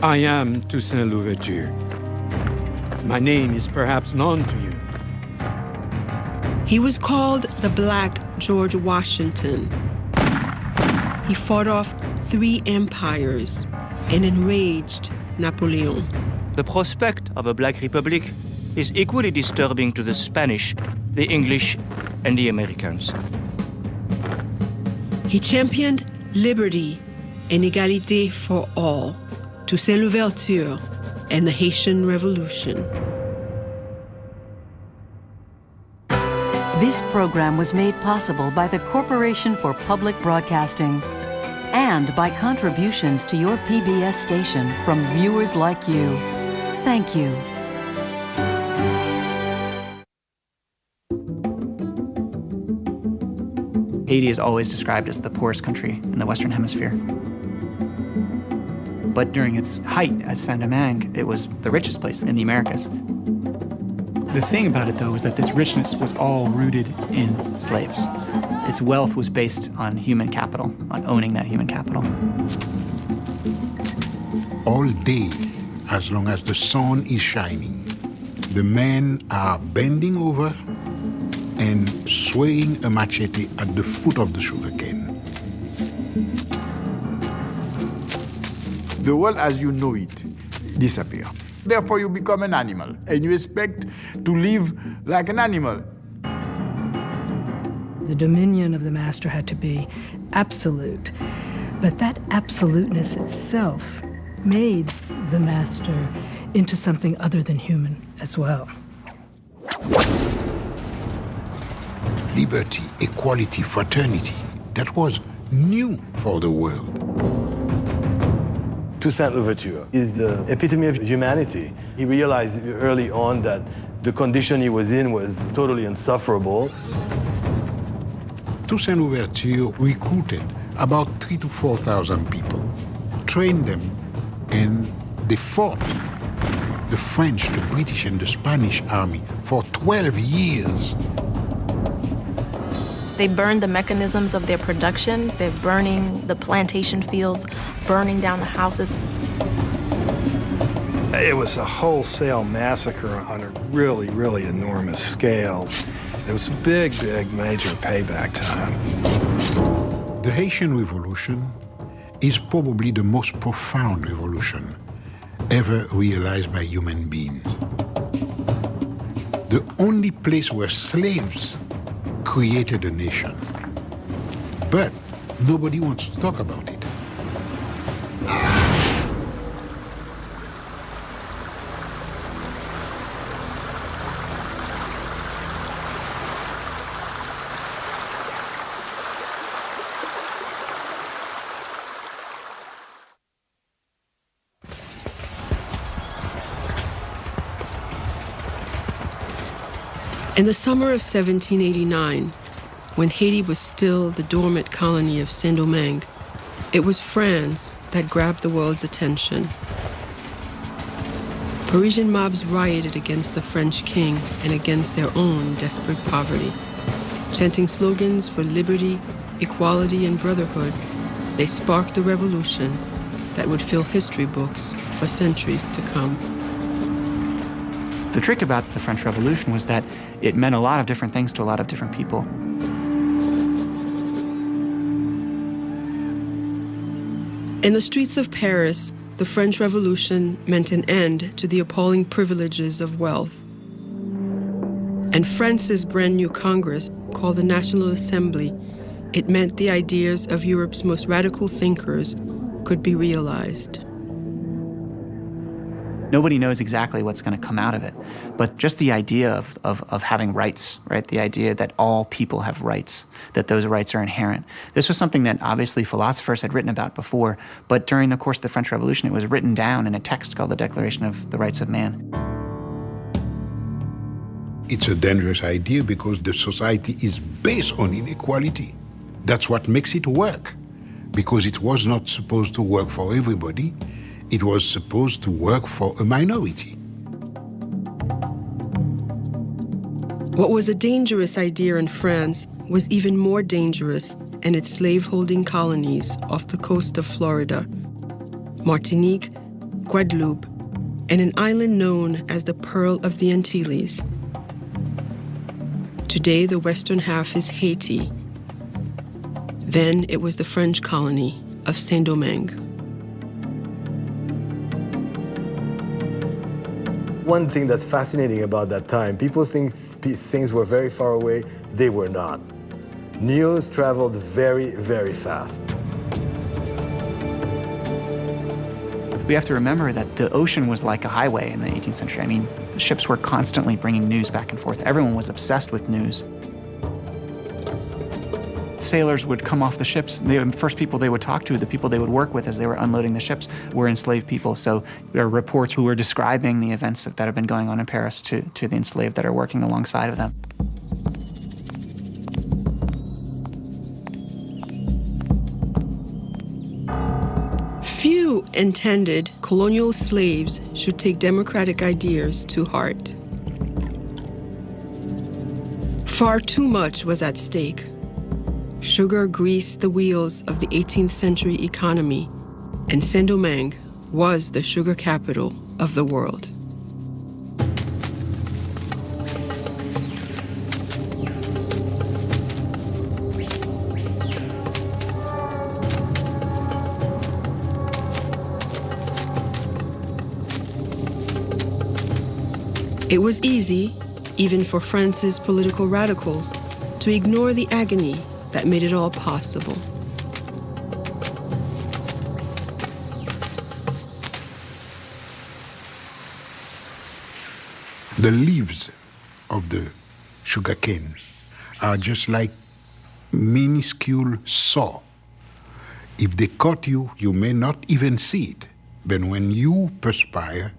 I am Toussaint Louverture. My name is perhaps known to you. He was called the Black George Washington. He fought off 3 empires and enraged Napoleon. The prospect of a Black Republic is equally disturbing to the Spanish, the English, and the Americans. He championed liberty and égalité for all, Toussaint Louverture and the Haitian Revolution. This program was made possible by the Corporation for Public Broadcasting and by contributions to your PBS station from viewers like you. Thank you. Haiti is always described as the poorest country in the Western Hemisphere. But during its height as Saint-Domingue, it was the richest place in the Americas. The thing about it, though, is that its richness was all rooted in slaves. Its wealth was based on human capital, on owning that human capital. All day, as long as the sun is shining, the men are bending over and swaying a machete at the foot of the sugarcane. The world as you know it disappears. Therefore, you become an animal, and you expect to live like an animal. The dominion of the master had to be absolute, but that absoluteness itself made the master into something other than human as well. Liberty, equality, fraternity, that was new for the world. Toussaint Louverture is the epitome of humanity. He realized early on that the condition he was in was totally insufferable. Toussaint Louverture recruited about 3,000 to 4,000 people, trained them, and they fought the French, the British, and the Spanish army for 12 years. They burned the mechanisms of their production. They're burning the plantation fields, burning down the houses. It was a wholesale massacre on a really, really enormous scale. It was a big, big, major payback time. The Haitian Revolution is probably the most profound revolution ever realized by human beings. The only place where slaves created a nation. But nobody wants to talk about it. In the summer of 1789, when Haiti was still the dormant colony of Saint-Domingue, it was France that grabbed the world's attention. Parisian mobs rioted against the French king and against their own desperate poverty. Chanting slogans for liberty, equality, and brotherhood, they sparked a revolution that would fill history books for centuries to come. The trick about the French Revolution was that it meant a lot of different things to a lot of different people. In the streets of Paris, the French Revolution meant an end to the appalling privileges of wealth. And France's brand new Congress, called the National Assembly, it meant the ideas of Europe's most radical thinkers could be realized. Nobody knows exactly what's going to come out of it, but just the idea of having rights, right? The idea that all people have rights, that those rights are inherent. This was something that obviously philosophers had written about before, but during the course of the French Revolution, it was written down in a text called the Declaration of the Rights of Man. It's a dangerous idea because the society is based on inequality. That's what makes it work, because it was not supposed to work for everybody. It was supposed to work for a minority. What was a dangerous idea in France was even more dangerous in its slaveholding colonies off the coast of Florida, Martinique, Guadeloupe, and an island known as the Pearl of the Antilles. Today, the western half is Haiti. Then it was the French colony of Saint-Domingue. One thing that's fascinating about that time, people think things were very far away. They were not. News traveled very, very fast. We have to remember that the ocean was like a highway in the 18th century. I mean, the ships were constantly bringing news back and forth. Everyone was obsessed with news. Sailors would come off the ships. The first people they would talk to, the people they would work with as they were unloading the ships, were enslaved people. So there are reports who were describing the events that have been going on in Paris to the enslaved that are working alongside of them. Few intended colonial slaves should take democratic ideas to heart. Far too much was at stake. Sugar greased the wheels of the 18th century economy, and Saint-Domingue was the sugar capital of the world. It was easy, even for France's political radicals, to ignore the agony that made it all possible. The leaves of the sugarcane are just like minuscule saw. If they cut you, you may not even see it. But when you perspire,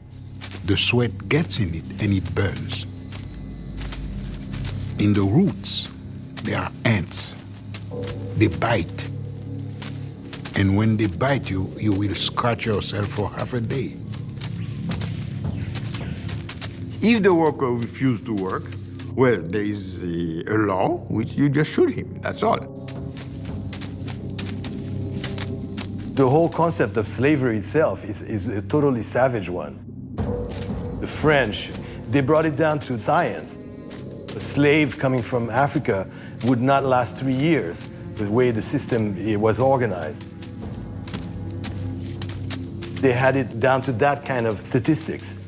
the sweat gets in it and it burns. In the roots, there are ants. They bite. And when they bite you, you will scratch yourself for half a day. If the worker refused to work, well, there is a law which you just shoot him, that's all. The whole concept of slavery itself is a totally savage one. The French, they brought it down to science. A slave coming from Africa would not last 3 years, the way the system was organized. They had it down to that kind of statistics.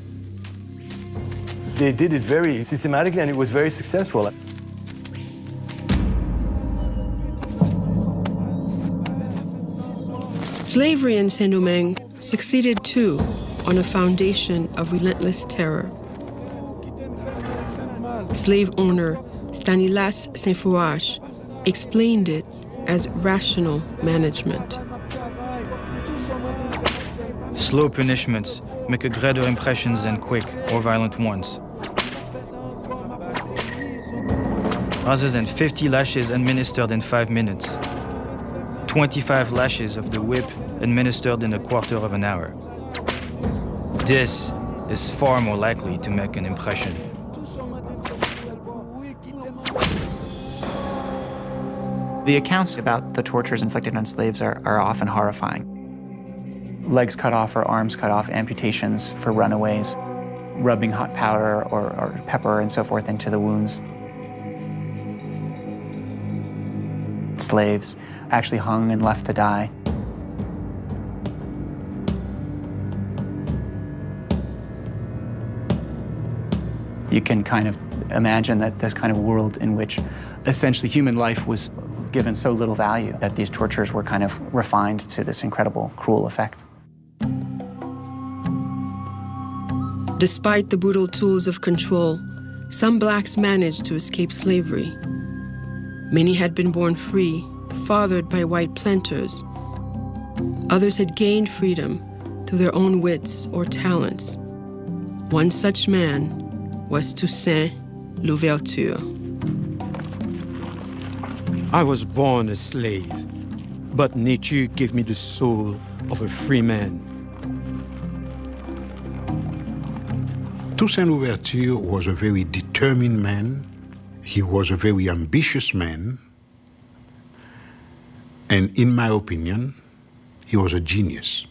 They did it very systematically, and it was very successful. Slavery in Saint-Domingue succeeded too on a foundation of relentless terror. Slave owner Stanislas Saint-Fouache explained it as rational management. Slow punishments make a greater impression than quick or violent ones. Rather than 50 lashes administered in 5 minutes, 25 lashes of the whip administered in a quarter of an hour. This is far more likely to make an impression. The accounts about the tortures inflicted on slaves are often horrifying. Legs cut off or arms cut off, amputations for runaways, rubbing hot powder or pepper and so forth into the wounds. Slaves actually hung and left to die. You can kind of imagine that this kind of world in which essentially human life was given so little value that these tortures were kind of refined to this incredible, cruel effect. Despite the brutal tools of control, some blacks managed to escape slavery. Many had been born free, fathered by white planters. Others had gained freedom through their own wits or talents. One such man was Toussaint Louverture. I was born a slave, but nature gave me the soul of a free man. Toussaint Louverture was a very determined man. He was a very ambitious man. And in my opinion, he was a genius.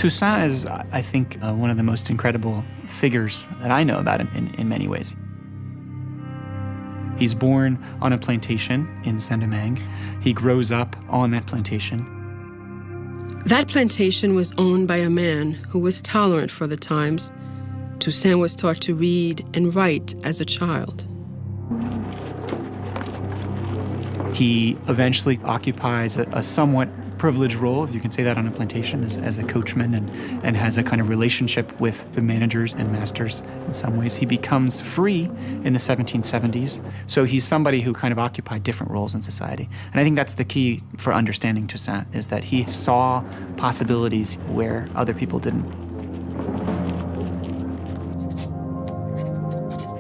Toussaint is, I think, one of the most incredible figures that I know about in many ways. He's born on a plantation in Saint-Domingue. He grows up on that plantation. That plantation was owned by a man who was tolerant for the times. Toussaint was taught to read and write as a child. He eventually occupies a somewhat privileged role, if you can say that, on a plantation as a coachman and has a kind of relationship with the managers and masters in some ways. He becomes free in the 1770s. So he's somebody who kind of occupied different roles in society. And I think that's the key for understanding Toussaint, is that he saw possibilities where other people didn't.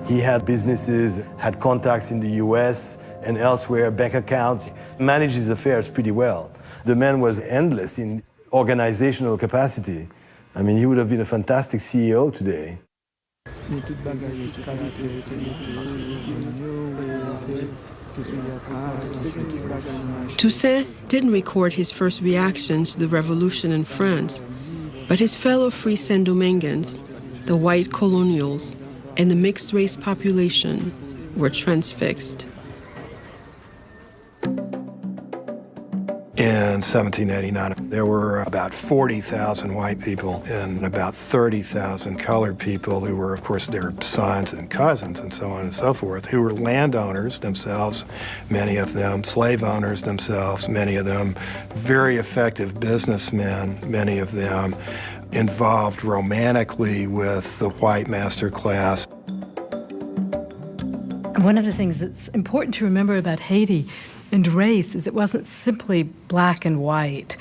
He had businesses, had contacts in the US and elsewhere, bank accounts, managed his affairs pretty well. The man was endless in organizational capacity. I mean, he would have been a fantastic CEO today. Toussaint didn't record his first reactions to the revolution in France, but his fellow free Saint-Domingueans, the white colonials, and the mixed-race population were transfixed. In 1789, there were about 40,000 white people and about 30,000 colored people who were, of course, their sons and cousins and so on and so forth, who were landowners themselves, many of them slave owners themselves, many of them very effective businessmen, many of them involved romantically with the white master class. One of the things that's important to remember about Haiti and race is it wasn't simply black and white.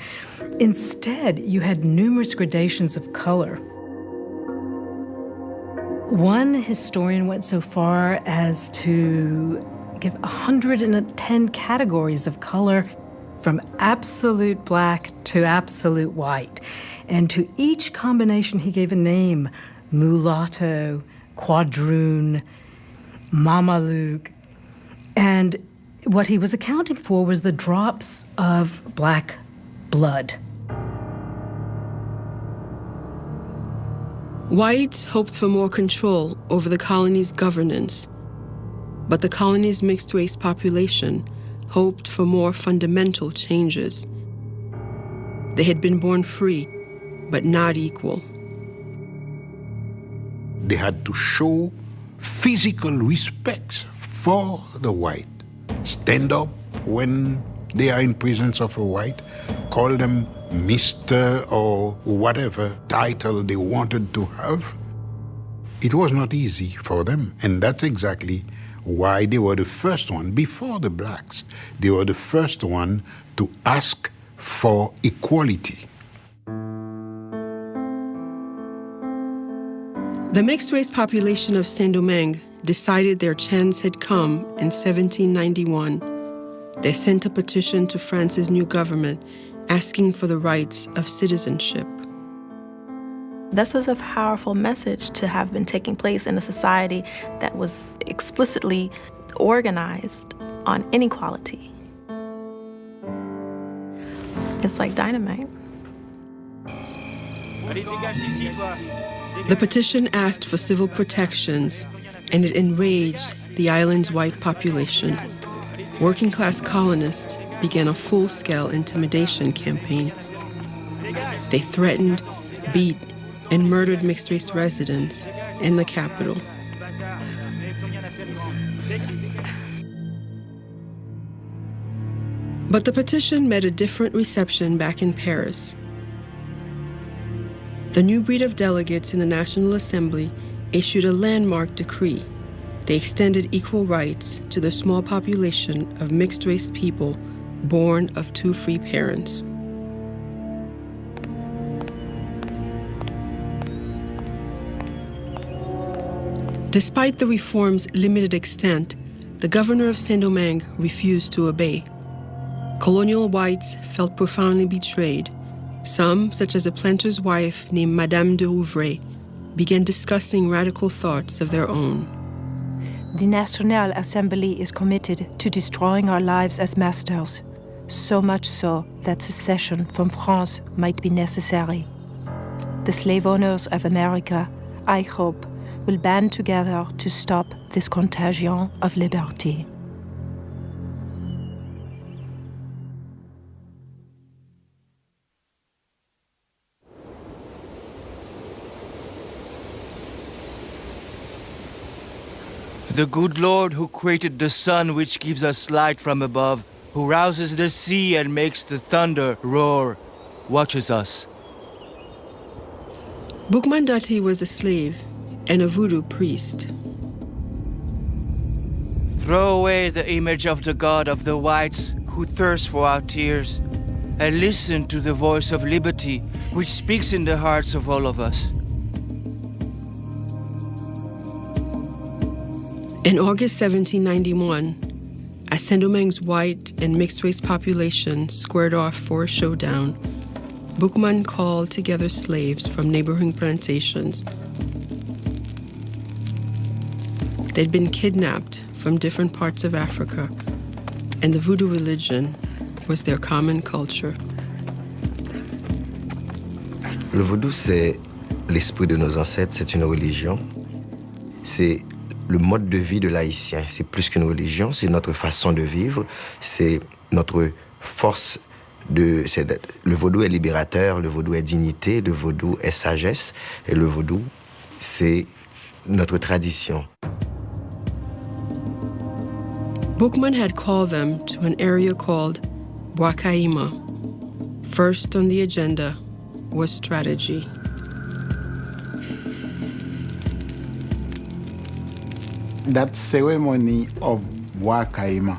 Instead, you had numerous gradations of color. One historian went so far as to give 110 categories of color, from absolute black to absolute white. And to each combination, he gave a name: mulatto, quadroon, Mamaluke. And what he was accounting for was the drops of black blood. Whites hoped for more control over the colony's governance, but the colony's mixed-race population hoped for more fundamental changes. They had been born free, but not equal. They had to show physical respect for the white. Stand up when they are in presence of a white, call them Mr. or whatever title they wanted to have. It was not easy for them, and that's exactly why they were the first one, before the blacks, they were the first one to ask for equality. The mixed-race population of Saint-Domingue decided their chance had come in 1791. They sent a petition to France's new government asking for the rights of citizenship. This is a powerful message to have been taking place in a society that was explicitly organized on inequality. It's like dynamite. The petition asked for civil protections, and it enraged the island's white population. Working-class colonists began a full-scale intimidation campaign. They threatened, beat, and murdered mixed-race residents in the capital. But the petition met a different reception back in Paris. The new breed of delegates in the National Assembly issued a landmark decree. They extended equal rights to the small population of mixed-race people born of two free parents. Despite the reform's limited extent, the governor of Saint-Domingue refused to obey. Colonial whites felt profoundly betrayed. Some, such as a planter's wife named Madame de Rouvray, began discussing radical thoughts of their own. The National Assembly is committed to destroying our lives as masters, so much so that secession from France might be necessary. the slave owners of America, I hope, will band together to stop this contagion of liberty. The good Lord who created the sun which gives us light from above, who rouses the sea and makes the thunder roar, watches us. Boukman Dati was a slave and a voodoo priest. Throw away the image of the God of the whites who thirsts for our tears, and listen to the voice of liberty which speaks in the hearts of all of us. In August 1791, as Saint-Domingue's white and mixed-race population squared off for a showdown, Boukman called together slaves from neighboring plantations. They'd been kidnapped from different parts of Africa, and the voodoo religion was their common culture. Le vaudou, c'est l'esprit de nos ancêtres, c'est une religion. C'est le mode de vie de l'haïtien. C'est plus qu'une religion, c'est notre façon de vivre, c'est notre force de... Le vaudou est libérateur, le vaudou est dignité, le vaudou est sagesse, et le vaudou, c'est notre tradition. Boukman had called them to an area called Bwakaima. First on the agenda was strategy. That ceremony of Bwakaima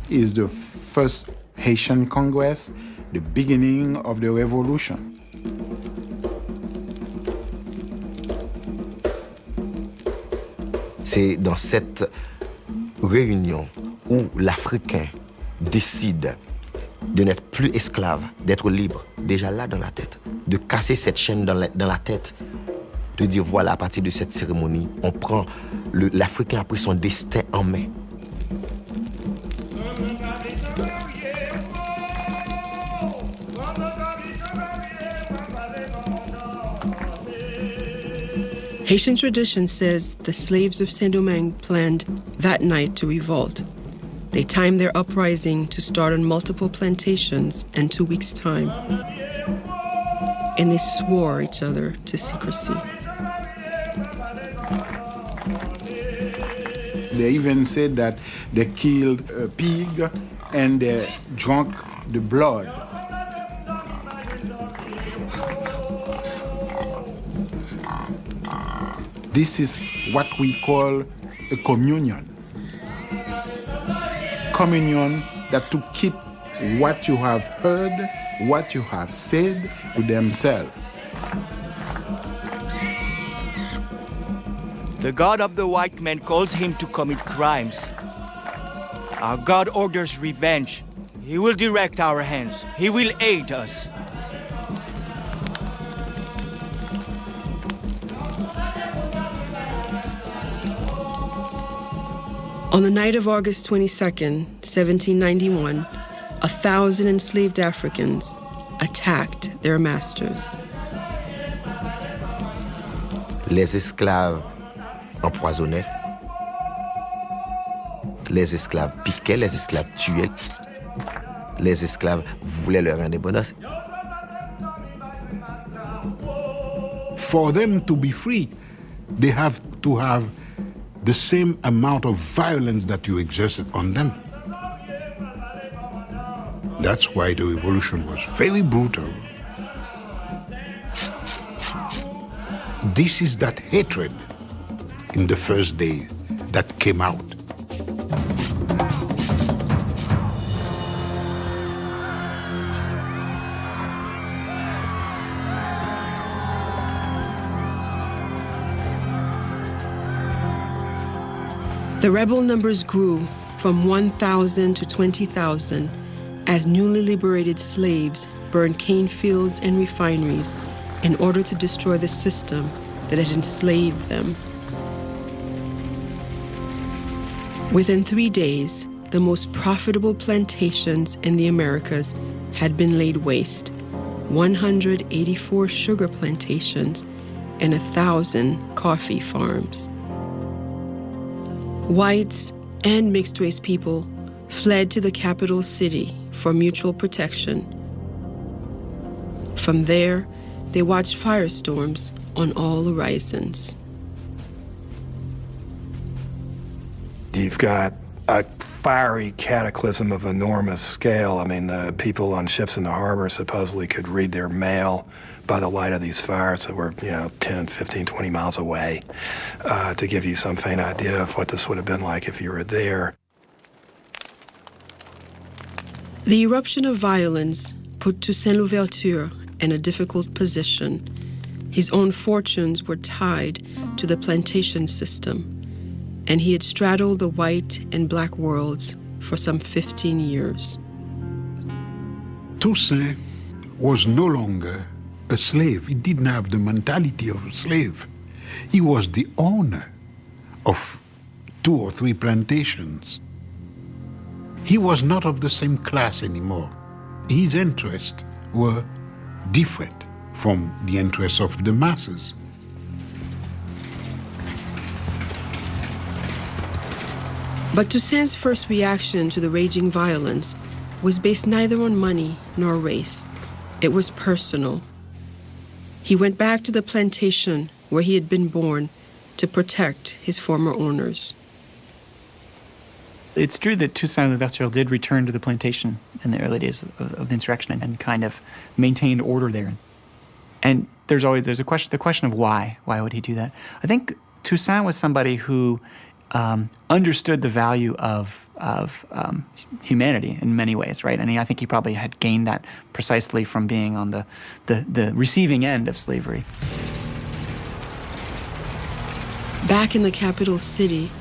is the first Haitian Congress, the beginning of the revolution. C'est dans cette réunion où l'Africain décide de n'être plus esclave, d'être libre, déjà là dans la tête, de casser cette chaîne dans la tête, de dire voilà, à partir de cette cérémonie, on prend l'Africain a pris son destin en main. Haitian tradition says the slaves of Saint-Domingue planned that night to revolt. They timed their uprising to start on multiple plantations in 2 weeks' time. And they swore each other to secrecy. They even said that they killed a pig and they drank the blood. This is what we call a communion. Communion that to keep what you have heard, what you have said to themselves. The God of the white man calls him to commit crimes. Our God orders revenge. He will direct our hands. He will aid us. On the night of August 22nd, 1791, 1,000 enslaved Africans attacked their masters. Les esclaves empoisonnaient, les esclaves piquaient, les esclaves tuaient, les esclaves voulaient leur indépendance. For them to be free, they have to have the same amount of violence that you exerted on them. That's why the revolution was very brutal. This is that hatred in the first day that came out. The rebel numbers grew from 1,000 to 20,000 as newly liberated slaves burned cane fields and refineries in order to destroy the system that had enslaved them. Within 3 days, the most profitable plantations in the Americas had been laid waste, 184 sugar plantations, and 1,000 coffee farms. Whites and mixed-race people fled to the capital city for mutual protection. From there, they watched firestorms on all horizons. You've got a fiery cataclysm of enormous scale. I mean, the people on ships in the harbor supposedly could read their mail by the light of these fires that were, 10, 15, 20 miles away, to give you some faint idea of what this would have been like if you were there. The eruption of violence put Toussaint Louverture in a difficult position. His own fortunes were tied to the plantation system, and he had straddled the white and black worlds for some 15 years. Toussaint was no longer a slave. He didn't have the mentality of a slave. He was the owner of 2 or 3 plantations. He was not of the same class anymore. His interests were different from the interests of the masses. But Toussaint's first reaction to the raging violence was based neither on money nor race. It was personal. He went back to the plantation where he had been born to protect his former owners. It's true that Toussaint Louverture did return to the plantation in the early days of the insurrection and kind of maintained order there. And there's the question of why. Why would he do that? I think Toussaint was somebody who understood the value of humanity in many ways, right? And I think he probably had gained that precisely from being on the receiving end of slavery. Back in the capital city,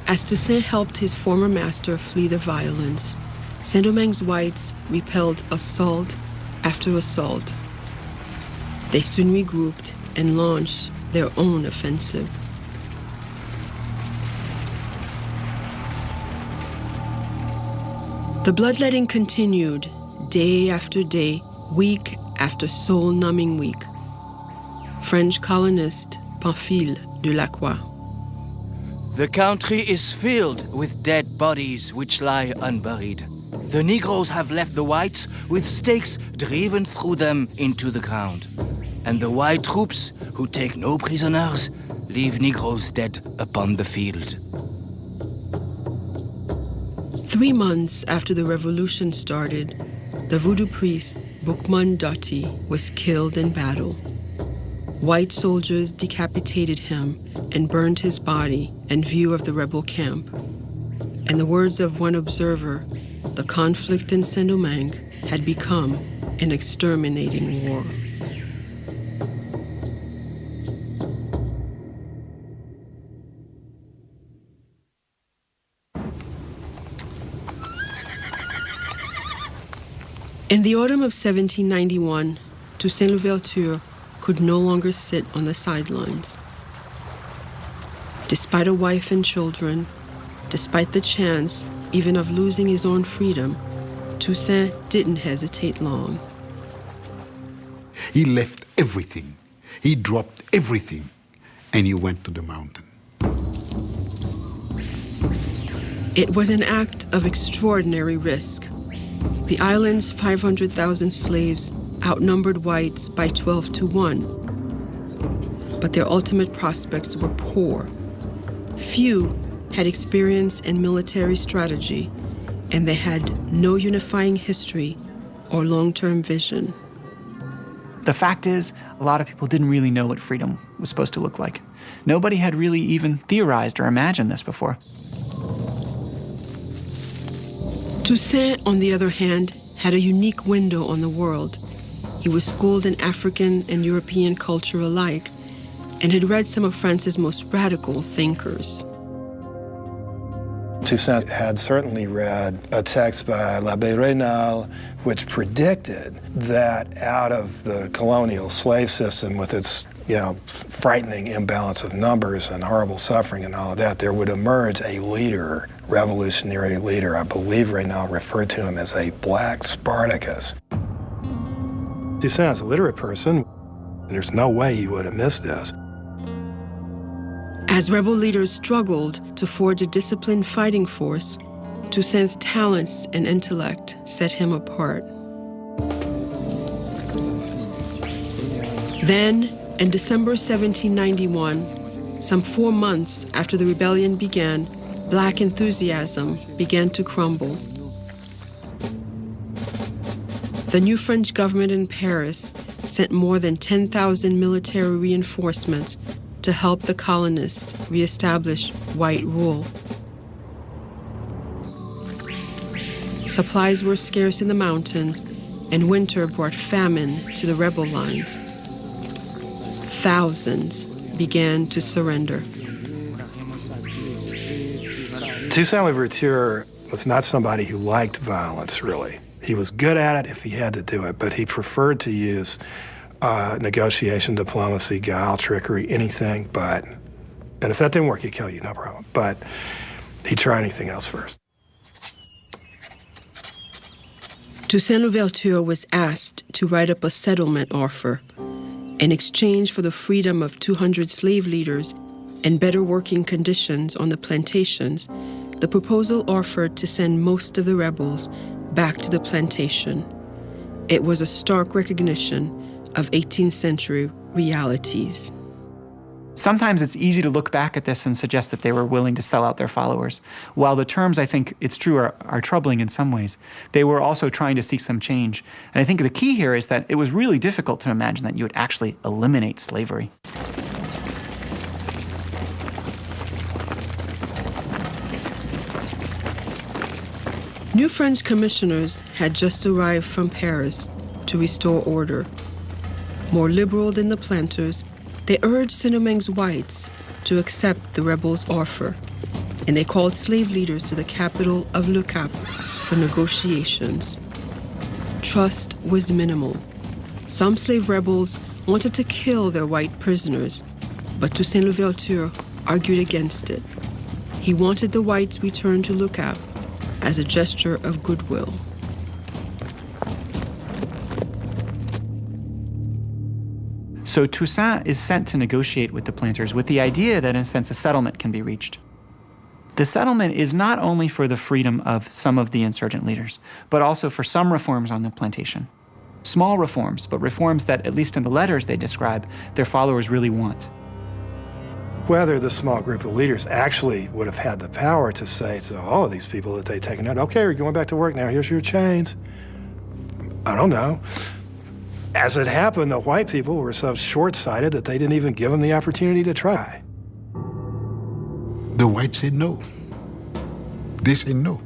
as Toussaint helped his former master flee the violence, Saint-Domingue's whites repelled assault after assault. They soon regrouped and launched their own offensive. The bloodletting continued day after day, week after soul-numbing week. French colonist Pamphile de Lacroix. The country is filled with dead bodies which lie unburied. The Negroes have left the whites with stakes driven through them into the ground. And the white troops, who take no prisoners, leave Negroes dead upon the field. 3 months after the revolution started, the voodoo priest Boukman Doti was killed in battle. White soldiers decapitated him and burned his body in view of the rebel camp. In the words of one observer, the conflict in Saint-Domingue had become an exterminating war. In the autumn of 1791, Toussaint Louverture could no longer sit on the sidelines. Despite a wife and children, despite the chance even of losing his own freedom, Toussaint didn't hesitate long. He left everything. He dropped everything, and he went to the mountain. It was an act of extraordinary risk. The island's 500,000 slaves outnumbered whites by 12 to 1. But their ultimate prospects were poor. Few had experience in military strategy, and they had no unifying history or long-term vision. The fact is, a lot of people didn't really know what freedom was supposed to look like. Nobody had really even theorized or imagined this before. Toussaint, on the other hand, had a unique window on the world. He was schooled in African and European culture alike and had read some of France's most radical thinkers. Toussaint had certainly read a text by l'Abbé Raynal, which predicted that out of the colonial slave system with its frightening imbalance of numbers and horrible suffering and all of that, there would emerge a leader, revolutionary leader. I believe Raynal referred to him as a black Spartacus. Toussaint's a literate person. There's no way he would have missed this. As rebel leaders struggled to forge a disciplined fighting force, Toussaint's talents and intellect set him apart. Then, in December 1791, some 4 months after the rebellion began, Black enthusiasm began to crumble. The new French government in Paris sent more than 10,000 military reinforcements to help the colonists reestablish white rule. Supplies were scarce in the mountains, and winter brought famine to the rebel lines. Thousands began to surrender. Toussaint Louverture was not somebody who liked violence, really. He was good at it if he had to do it, but he preferred to use negotiation, diplomacy, guile, trickery, anything but. And if that didn't work, he'd kill you, no problem. But he'd try anything else first. Toussaint Louverture was asked to write up a settlement offer in exchange for the freedom of 200 slave leaders and better working conditions on the plantations. The proposal offered to send most of the rebels back to the plantation. It was a stark recognition of 18th century realities. Sometimes it's easy to look back at this and suggest that they were willing to sell out their followers. While the terms, I think it's true, are troubling in some ways, they were also trying to seek some change. And I think the key here is that it was really difficult to imagine that you would actually eliminate slavery. New French commissioners had just arrived from Paris to restore order. More liberal than the planters, they urged Saint-Domingue's whites to accept the rebels' offer, and they called slave leaders to the capital of Le Cap for negotiations. Trust was minimal. Some slave rebels wanted to kill their white prisoners, but Toussaint Louverture argued against it. He wanted the whites returned to Le Cap as a gesture of goodwill. So Toussaint is sent to negotiate with the planters with the idea that, in a sense, a settlement can be reached. The settlement is not only for the freedom of some of the insurgent leaders, but also for some reforms on the plantation. Small reforms, but reforms that, at least in the letters they describe, their followers really want. Whether the small group of leaders actually would have had the power to say to all of these people that they'd taken out, okay, you're going back to work now, here's your chains. I don't know. As it happened, the white people were so short-sighted that they didn't even give them the opportunity to try. The whites said no. They said no.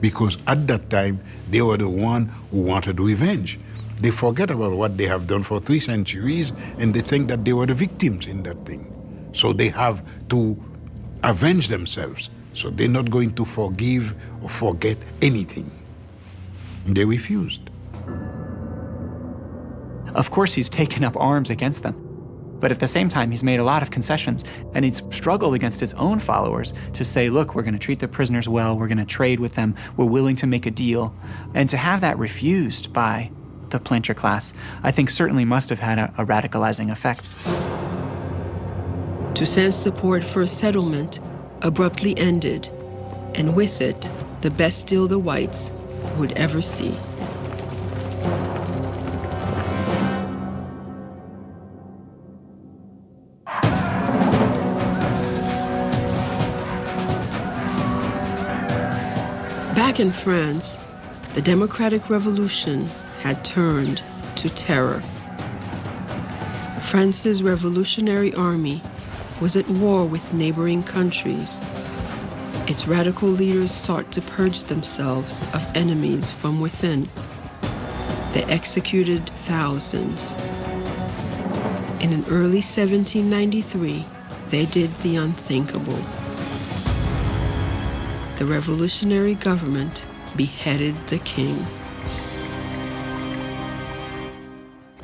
Because at that time, they were the one who wanted revenge. They forget about what they have done for 3 centuries, and they think that they were the victims in that thing. So they have to avenge themselves. So they're not going to forgive or forget anything. They refused. Of course, he's taken up arms against them. But at the same time, he's made a lot of concessions, and he's struggled against his own followers to say, look, we're going to treat the prisoners well, we're going to trade with them, we're willing to make a deal. And to have that refused by the planter class, I think certainly must have had a radicalizing effect. Toussaint's support for a settlement abruptly ended, and with it, the best deal the whites would ever see. Back in France, the Democratic Revolution had turned to terror. France's Revolutionary Army was at war with neighboring countries. Its radical leaders sought to purge themselves of enemies from within. They executed thousands. And in early 1793, they did the unthinkable. The revolutionary government beheaded the king.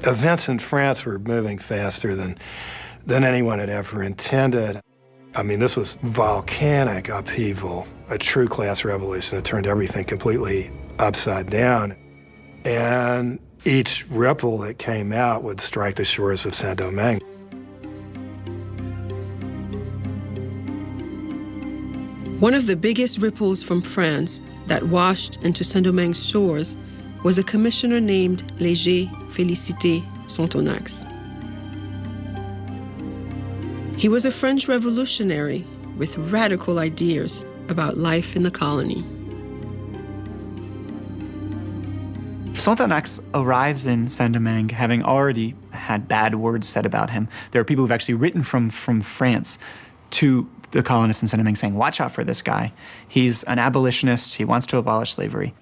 Events in France were moving faster than anyone had ever intended. I mean, this was volcanic upheaval, a true class revolution that turned everything completely upside down. And each ripple that came out would strike the shores of Saint-Domingue. One of the biggest ripples from France that washed into Saint-Domingue's shores was a commissioner named Léger Félicité Sonthonax. He was a French revolutionary with radical ideas about life in the colony. Sonthonax arrives in Saint-Domingue having already had bad words said about him. There are people who've actually written from France to the colonists in Saint-Domingue saying, watch out for this guy. He's an abolitionist. He wants to abolish slavery.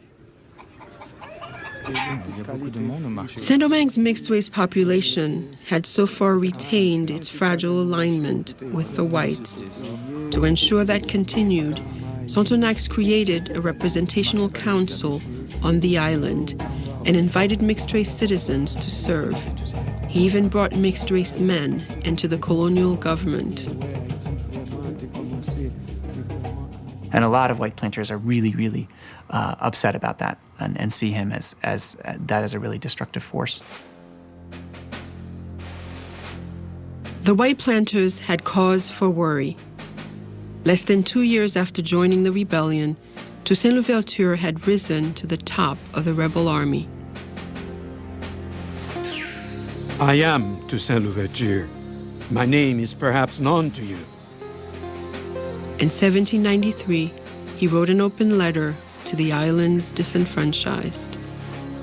Saint-Domingue's mixed-race population had so far retained its fragile alignment with the whites. To ensure that continued, Sonthonax created a representational council on the island and invited mixed-race citizens to serve. He even brought mixed-race men into the colonial government. And a lot of white planters are really, really upset about that and see him as that as a really destructive force. The white planters had cause for worry. Less than 2 years after joining the rebellion, Toussaint Louverture had risen to the top of the rebel army. I am Toussaint Louverture. My name is perhaps known to you. In 1793, he wrote an open letter to the island's disenfranchised.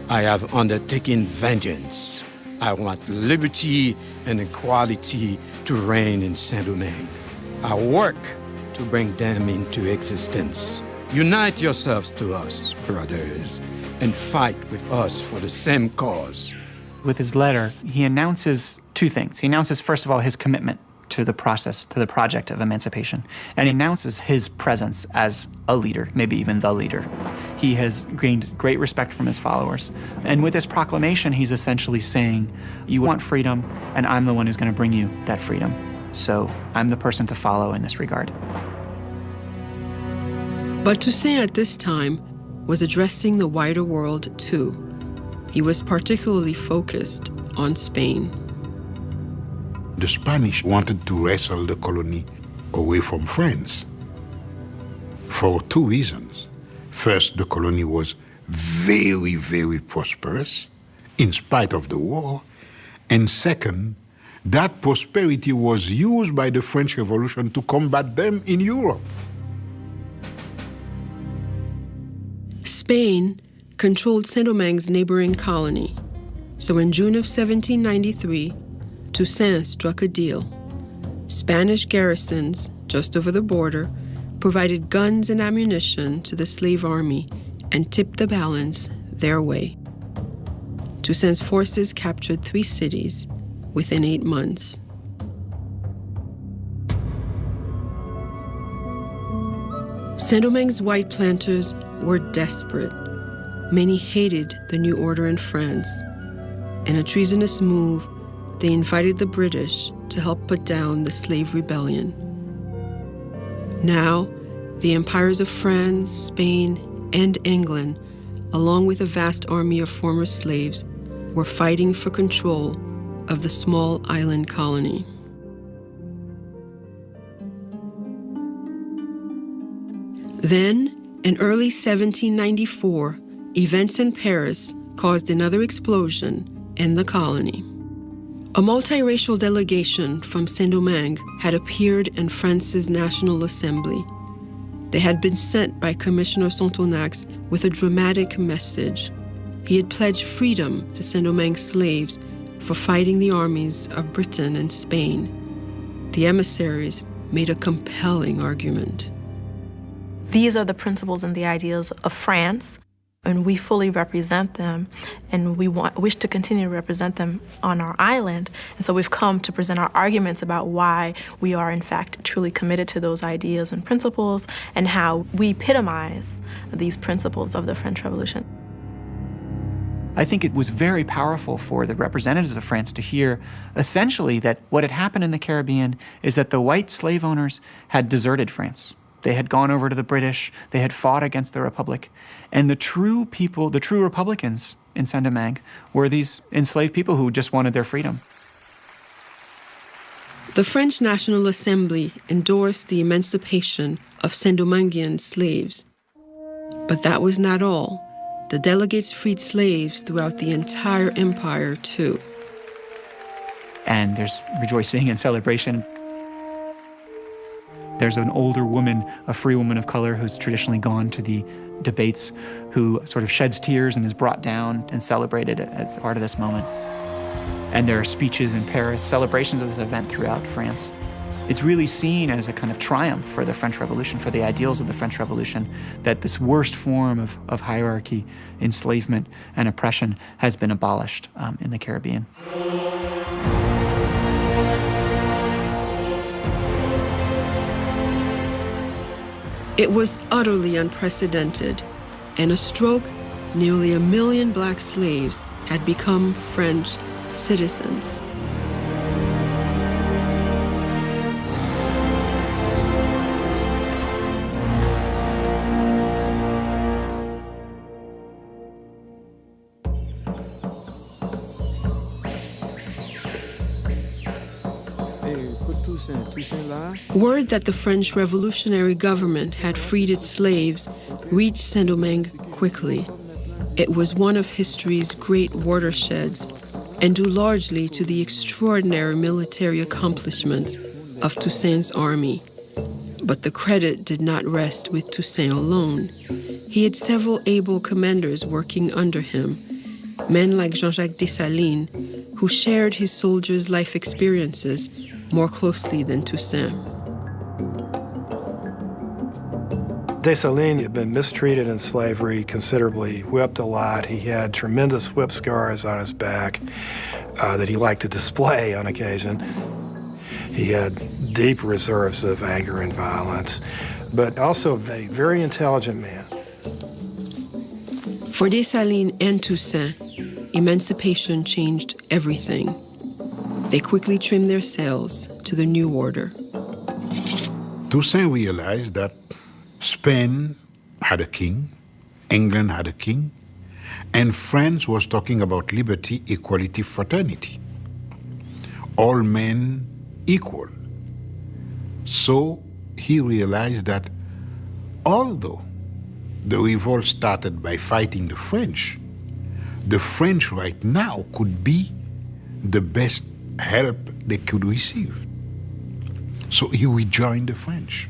I have undertaken vengeance. I want liberty and equality to reign in Saint-Domingue. I work to bring them into existence. Unite yourselves to us, brothers, and fight with us for the same cause. With his letter, he announces two things. He announces, first of all, his commitment to the process, to the project of emancipation, and he announces his presence as a leader, maybe even the leader. He has gained great respect from his followers. And with this proclamation, he's essentially saying, you want freedom, and I'm the one who's going to bring you that freedom. So I'm the person to follow in this regard. But Toussaint at this time was addressing the wider world too. He was particularly focused on Spain. The Spanish wanted to wrestle the colony away from France for two reasons. First, the colony was very, very prosperous in spite of the war. And second, that prosperity was used by the French Revolution to combat them in Europe. Spain controlled Saint-Domingue's neighboring colony. So in June of 1793, Toussaint struck a deal. Spanish garrisons just over the border provided guns and ammunition to the slave army and tipped the balance their way. Toussaint's forces captured 3 cities within 8 months. Saint-Domingue's white planters were desperate. Many hated the new order in France. In a treasonous move, they invited the British to help put down the slave rebellion. Now, the empires of France, Spain, and England, along with a vast army of former slaves, were fighting for control of the small island colony. Then, in early 1794, events in Paris caused another explosion in the colony. A multiracial delegation from Saint-Domingue had appeared in France's National Assembly. They had been sent by Commissioner Sonthonax with a dramatic message. He had pledged freedom to Saint-Domingue slaves for fighting the armies of Britain and Spain. The emissaries made a compelling argument. These are the principles and the ideals of France, and we fully represent them, and we wish to continue to represent them on our island. And so we've come to present our arguments about why we are, in fact, truly committed to those ideas and principles, and how we epitomize these principles of the French Revolution. I think it was very powerful for the representatives of France to hear essentially that what had happened in the Caribbean is that the white slave owners had deserted France. They had gone over to the British, they had fought against the Republic, and the true people, the true Republicans, in Saint-Domingue were these enslaved people who just wanted their freedom. The French National Assembly endorsed the emancipation of Saint-Dominguean slaves. But that was not all. The delegates freed slaves throughout the entire empire, too. And there's rejoicing and celebration. There's an older woman, a free woman of color, who's traditionally gone to the debates, who sort of sheds tears and is brought down and celebrated as part of this moment. And there are speeches in Paris, celebrations of this event throughout France. It's really seen as a kind of triumph for the French Revolution, for the ideals of the French Revolution, that this worst form of hierarchy, enslavement, and oppression has been abolished in the Caribbean. It was utterly unprecedented. In a stroke, nearly 1 million black slaves had become French citizens. Word that the French revolutionary government had freed its slaves reached Saint-Domingue quickly. It was one of history's great watersheds, and due largely to the extraordinary military accomplishments of Toussaint's army. But the credit did not rest with Toussaint alone. He had several able commanders working under him, men like Jean-Jacques Dessalines, who shared his soldiers' life experiences more closely than Toussaint. Dessalines had been mistreated in slavery considerably, whipped a lot. He had tremendous whip scars on his back that he liked to display on occasion. He had deep reserves of anger and violence, but also a very intelligent man. For Dessalines and Toussaint, emancipation changed everything. They quickly trimmed their sails to the new order. Toussaint realized that Spain had a king, England had a king, and France was talking about liberty, equality, fraternity. All men equal. So he realized that although the revolt started by fighting the French right now could be the best help they could receive. So he rejoined the French.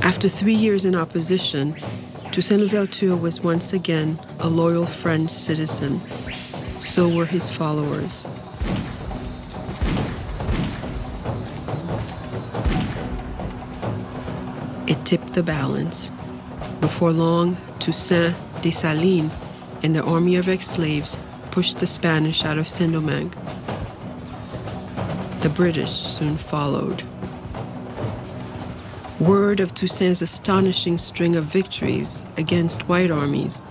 After 3 years in opposition, Toussaint Louverture was once again a loyal French citizen. So were his followers. It tipped the balance. Before long, Toussaint, Dessalines, and the army of ex-slaves pushed the Spanish out of Saint-Domingue. The British soon followed. Word of Toussaint's astonishing string of victories against white armies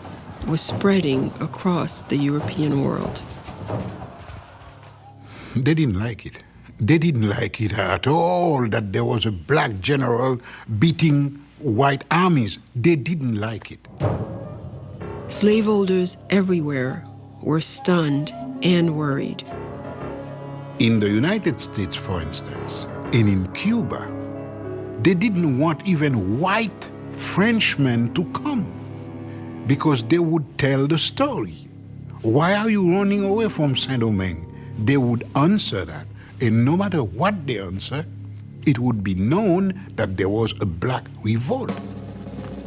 was spreading across the European world. They didn't like it. They didn't like it at all that there was a black general beating white armies. They didn't like it. Slaveholders everywhere were stunned and worried. In the United States, for instance, and in Cuba, they didn't want even white Frenchmen to come because they would tell the story. Why are you running away from Saint-Domingue? They would answer that, and no matter what they answer, it would be known that there was a black revolt.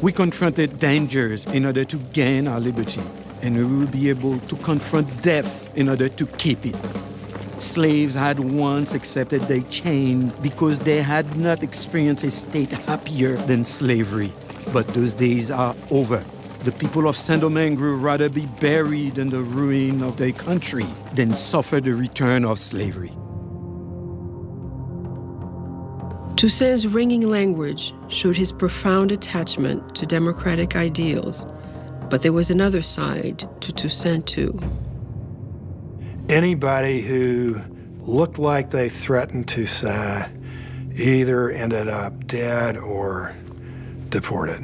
We confronted dangers in order to gain our liberty, and we will be able to confront death in order to keep it. Slaves had once accepted their chain because they had not experienced a state happier than slavery. But those days are over. The people of Saint-Domingue would rather be buried in the ruin of their country than suffer the return of slavery. Toussaint's ringing language showed his profound attachment to democratic ideals, but there was another side to Toussaint too. Anybody who looked like they threatened Toussaint either ended up dead or deported.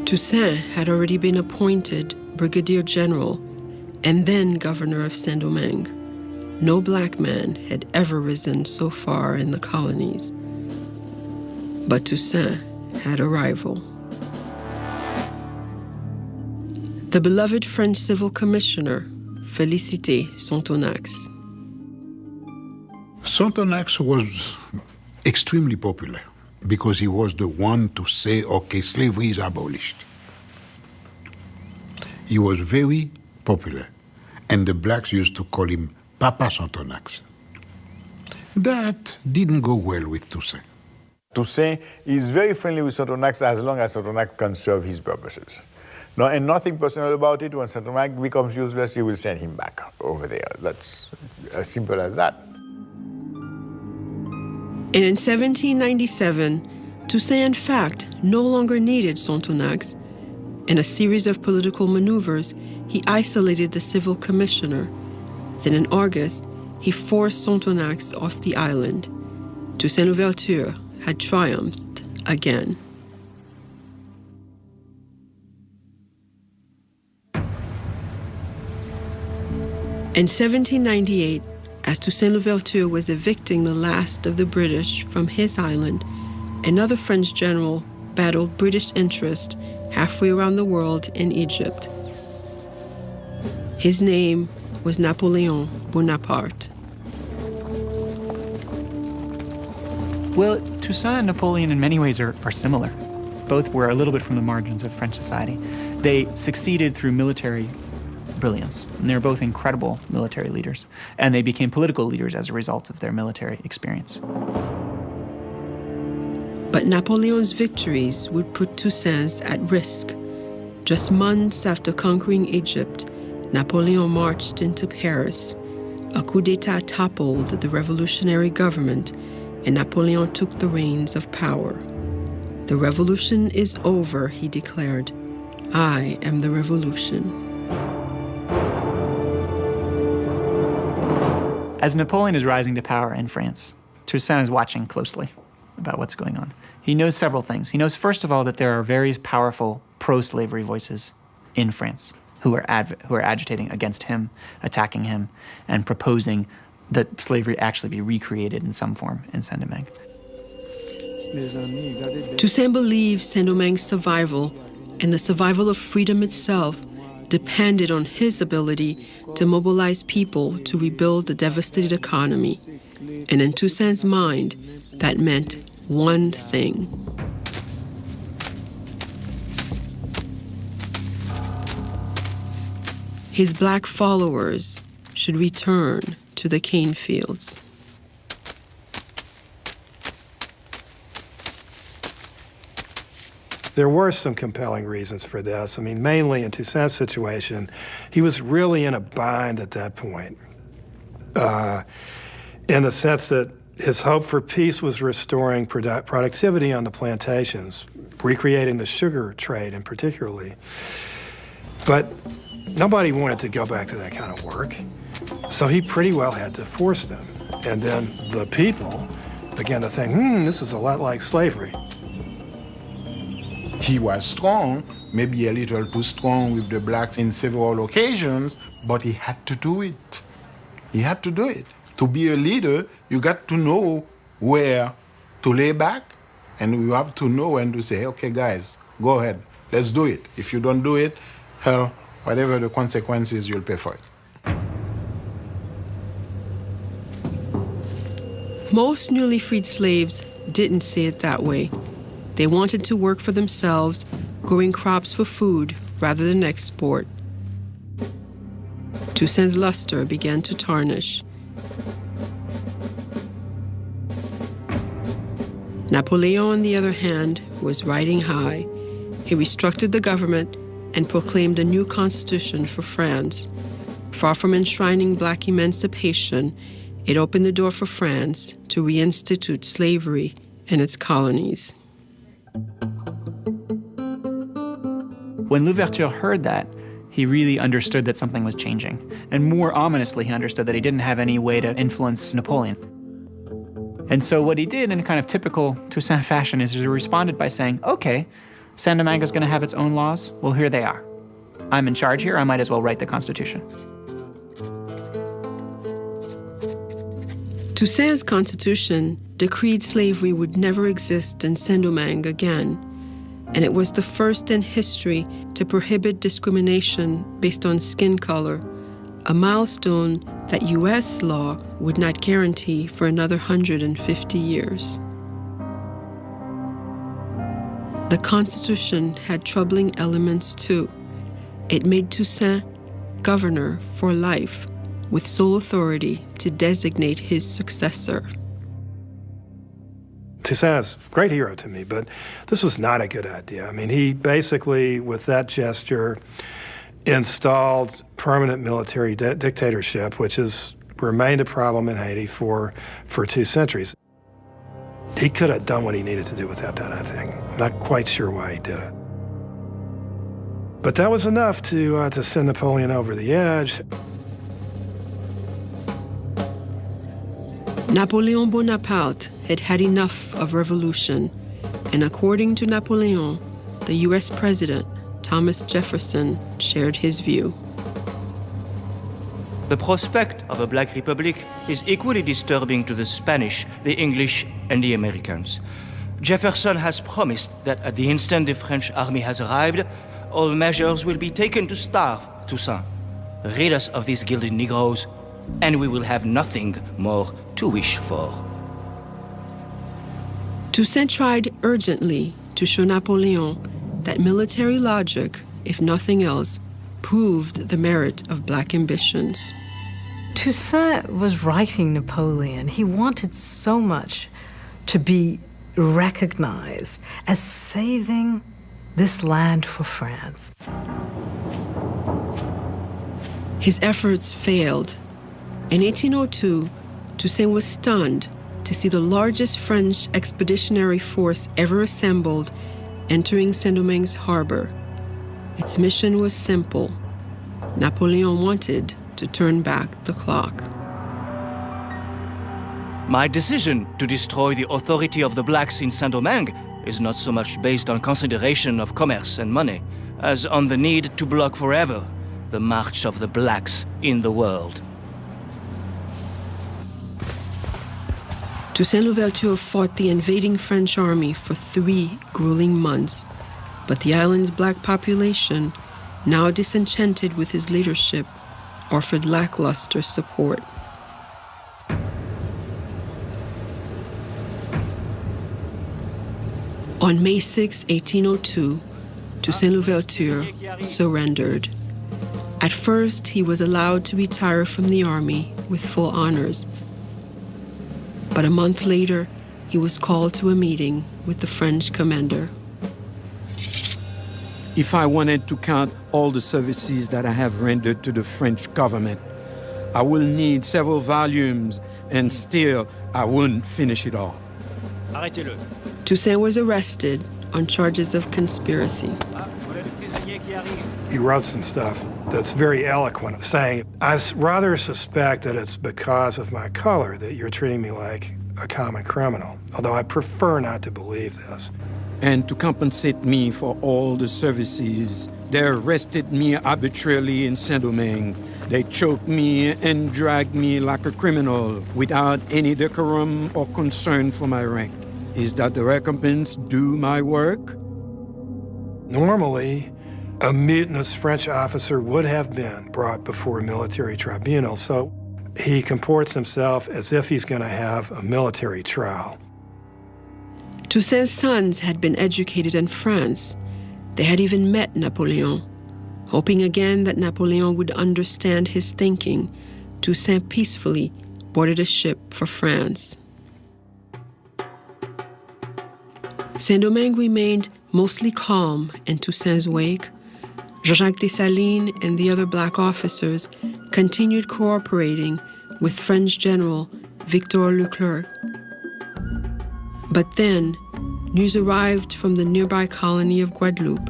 Toussaint had already been appointed Brigadier General and then Governor of Saint-Domingue. No black man had ever risen so far in the colonies. But Toussaint had a rival. The beloved French civil commissioner, Félicité Sonthonax. Sonthonax was extremely popular because he was the one to say, okay, slavery is abolished. He was very popular, and the blacks used to call him Papa Sonthonax. That didn't go well with Toussaint. Toussaint is very friendly with Sonthonax as long as Sonthonax can serve his purposes. No, and nothing personal about it. When Sonthonax becomes useless, he will send him back over there. That's as simple as that. And in 1797, Toussaint in fact no longer needed Sonthonax. In a series of political maneuvers, he isolated the civil commissioner. Then in August, he forced Sonthonax off the island. Toussaint Louverture had triumphed again. In 1798, as Toussaint Louverture was evicting the last of the British from his island, another French general battled British interest halfway around the world in Egypt. His name was Napoleon Bonaparte. Well, Toussaint and Napoleon in many ways are similar. Both were a little bit from the margins of French society. They succeeded through military brilliance, and they're both incredible military leaders. And they became political leaders as a result of their military experience. But Napoleon's victories would put Toussaint's at risk. Just months after conquering Egypt, Napoleon marched into Paris. A coup d'etat toppled the revolutionary government, and Napoleon took the reins of power. The revolution is over, he declared. I am the revolution. As Napoleon is rising to power in France, Toussaint is watching closely about what's going on. He knows several things. He knows, first of all, that there are very powerful pro-slavery voices in France who are agitating against him, attacking him, and proposing that slavery actually be recreated in some form in Saint-Domingue. Toussaint believes Saint-Domingue's survival and the survival of freedom itself depended on his ability to mobilize people to rebuild the devastated economy. And in Toussaint's mind, that meant one thing. His black followers should return to the cane fields. There were some compelling reasons for this. I mean, mainly in Toussaint's situation, he was really in a bind at that point, in the sense that his hope for peace was restoring productivity on the plantations, recreating the sugar trade in particularly. But nobody wanted to go back to that kind of work, so he pretty well had to force them. And then the people began to think, this is a lot like slavery. He was strong, maybe a little too strong with the blacks in several occasions, but he had to do it. He had to do it. To be a leader, you got to know where to lay back, and you have to know when to say, okay, guys, go ahead, let's do it. If you don't do it, hell, whatever the consequences, you'll pay for it. Most newly freed slaves didn't see it that way. They wanted to work for themselves, growing crops for food rather than export. Toussaint's luster began to tarnish. Napoleon, on the other hand, was riding high. He restructured the government and proclaimed a new constitution for France. Far from enshrining black emancipation, it opened the door for France to reinstitute slavery in its colonies. When Louverture heard that, he really understood that something was changing. And more ominously, he understood that he didn't have any way to influence Napoleon. And so what he did in a kind of typical Toussaint fashion is he responded by saying, okay, Saint-Domingue is going to have its own laws. Well, here they are. I'm in charge here. I might as well write the Constitution. Toussaint's constitution decreed slavery would never exist in Saint-Domingue again, and it was the first in history to prohibit discrimination based on skin color, a milestone that U.S. law would not guarantee for another 150 years. The Constitution had troubling elements too. It made Toussaint governor for life, with sole authority to designate his successor. Toussaint is a great hero to me, but this was not a good idea. I mean, he basically, with that gesture, installed permanent military dictatorship, which has remained a problem in Haiti for 2 centuries. He could have done what he needed to do without that, I think. I'm not quite sure why he did it. But that was enough to send Napoleon over the edge. Napoleon Bonaparte had had enough of revolution, and according to Napoleon, the U.S. President, Thomas Jefferson, shared his view. The prospect of a black republic is equally disturbing to the Spanish, the English, and the Americans. Jefferson has promised that at the instant the French army has arrived, all measures will be taken to starve Toussaint. Rid us of these gilded Negroes, and we will have nothing more to wish for. Toussaint tried urgently to show Napoleon that military logic, if nothing else, proved the merit of black ambitions. Toussaint was writing Napoleon. He wanted so much to be recognized as saving this land for France. His efforts failed. In 1802, Toussaint was stunned to see the largest French expeditionary force ever assembled entering Saint-Domingue's harbor. Its mission was simple. Napoleon wanted to turn back the clock. My decision to destroy the authority of the blacks in Saint-Domingue is not so much based on consideration of commerce and money as on the need to block forever the march of the blacks in the world. Toussaint Louverture fought the invading French army for 3 grueling months, but the island's black population, now disenchanted with his leadership, offered lackluster support. On May 6, 1802, Toussaint Louverture surrendered. At first, he was allowed to retire from the army with full honors. But a month later, he was called to a meeting with the French commander. If I wanted to count all the services that I have rendered to the French government, I will need several volumes, and still I wouldn't finish it all. Arrêtez-le. Toussaint was arrested on charges of conspiracy. He wrote some stuff that's very eloquent, saying, I rather suspect that it's because of my color that you're treating me like a common criminal, although I prefer not to believe this. And to compensate me for all the services, they arrested me arbitrarily in Saint-Domingue. They choked me and dragged me like a criminal without any decorum or concern for my rank. Is that the recompense due my work? Normally, a mutinous French officer would have been brought before a military tribunal, so he comports himself as if he's going to have a military trial. Toussaint's sons had been educated in France. They had even met Napoleon. Hoping again that Napoleon would understand his thinking, Toussaint peacefully boarded a ship for France. Saint-Domingue remained mostly calm in Toussaint's wake. Jean-Jacques Dessalines and the other black officers continued cooperating with French General Victor Leclerc. But then, news arrived from the nearby colony of Guadeloupe.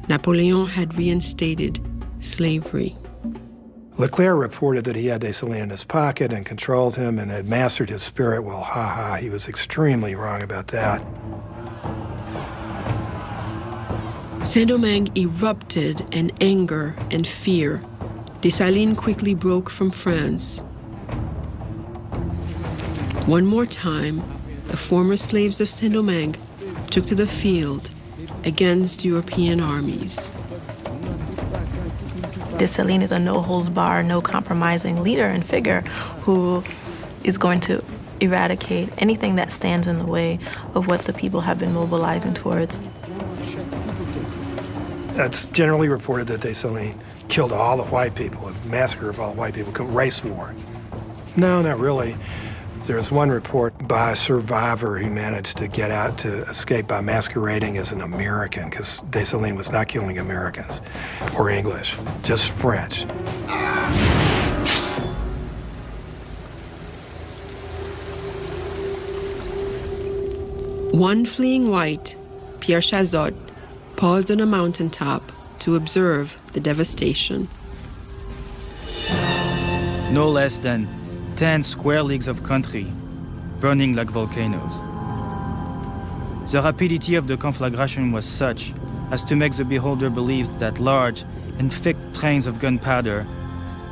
Napoleon had reinstated slavery. Leclerc reported that he had Dessalines in his pocket and controlled him and had mastered his spirit. Well, he was extremely wrong about that. Saint-Domingue erupted in anger and fear. Dessalines quickly broke from France. One more time, the former slaves of Saint-Domingue took to the field against European armies. Dessalines is a no-holds-barred, no-compromising leader and figure who is going to eradicate anything that stands in the way of what the people have been mobilizing towards. That's generally reported that Dessalines killed all the white people, a massacre of all white people, race war. No, not really. There's one report by a survivor who managed to get out to escape by masquerading as an American, because Dessalines was not killing Americans or English, just French. One fleeing white, Pierre Chazot, paused on a mountaintop to observe the devastation. No less than 10 square leagues of country burning like volcanoes. The rapidity of the conflagration was such as to make the beholder believe that large and thick trains of gunpowder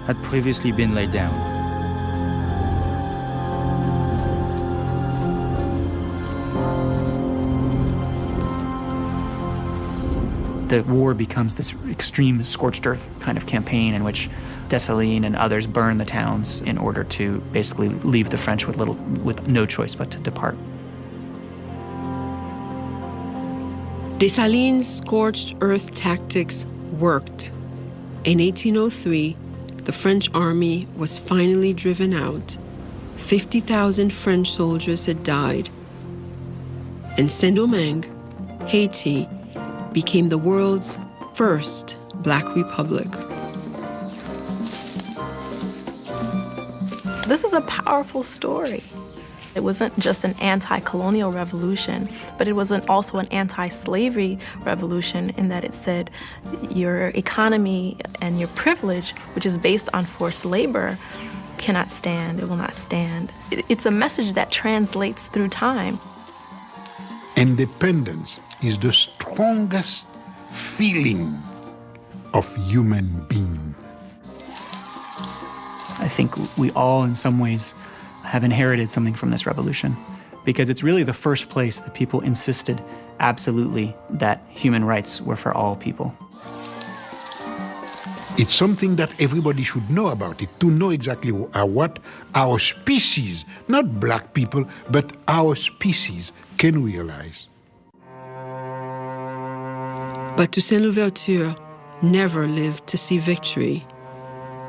had previously been laid down. The war becomes this extreme scorched earth kind of campaign in which Dessalines and others burn the towns in order to basically leave the French with no choice but to depart. Dessalines' scorched earth tactics worked. In 1803, the French army was finally driven out. 50,000 French soldiers had died. And Saint-Domingue, Haiti, became the world's first Black Republic. This is a powerful story. It wasn't just an anti-colonial revolution, but it was also an anti-slavery revolution in that it said your economy and your privilege, which is based on forced labor, cannot stand, it will not stand. It's a message that translates through time. Independence is the strongest feeling of human being. I think we all, in some ways, have inherited something from this revolution, because it's really the first place that people insisted absolutely that human rights were for all people. It's something that everybody should know about it, to know exactly what our species, not black people, but our species can realize. But Toussaint Louverture never lived to see victory.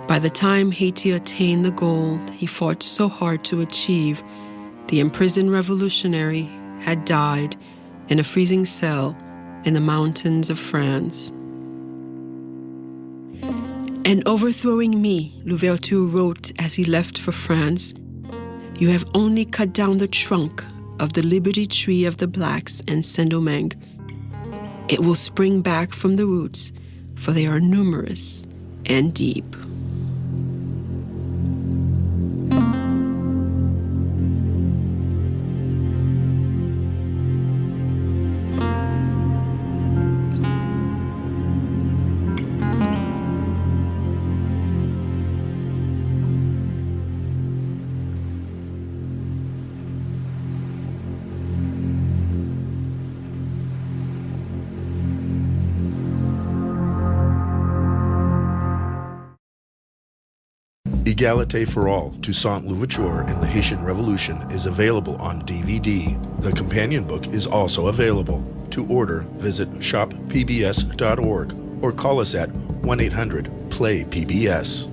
By the time Haiti attained the goal he fought so hard to achieve, the imprisoned revolutionary had died in a freezing cell in the mountains of France. "And overthrowing me," Louverture wrote as he left for France, "you have only cut down the trunk of the liberty tree of the blacks in Saint-Domingue. It will spring back from the roots, for they are numerous and deep." Égalité for All, Toussaint Louverture and the Haitian Revolution is available on DVD. The companion book is also available. To order, visit shoppbs.org or call us at 1-800-PLAY-PBS.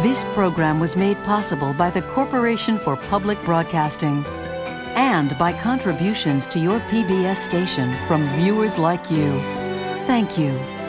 This program was made possible by the Corporation for Public Broadcasting and by contributions to your PBS station from viewers like you. Thank you.